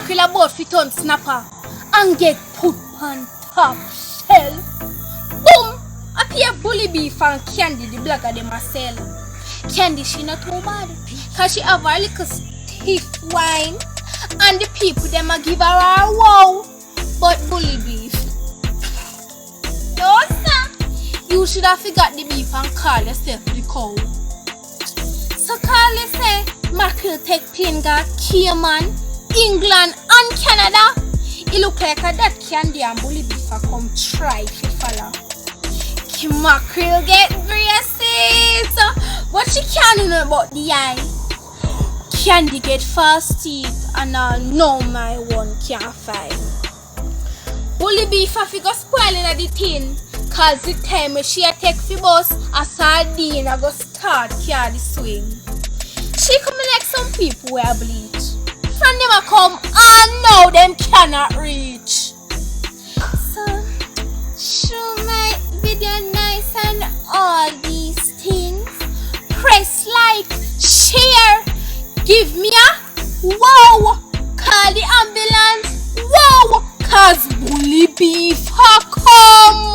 Mackerel about fit on snapper and get put on top shelf. Boom! Appear Bully Beef and Candy the blogger them a sell. Candy she not too bad, cause she have a little stiff wine and the people them a give her a wow. But Bully Beef, no sir, you should have forgot the beef and call yourself the cow. So call you say Mackerel take pain got Cayman, England and Canada. It look like a that Candy and Bully Beef a come try to follow. Mackerel get braces, but she can't know about the eye. Candy get fast teeth and no my one can't find. Bully Beef a figure spoiling at the tin, cause the time when she a take fi bus, a sardine a go start carry the swing. She coming like some people where bleach. From them a come and now them cannot reach. So show my video nice and all these things. Press like, share, give me a wow, call the ambulance, wow, cause Bully Beef a come.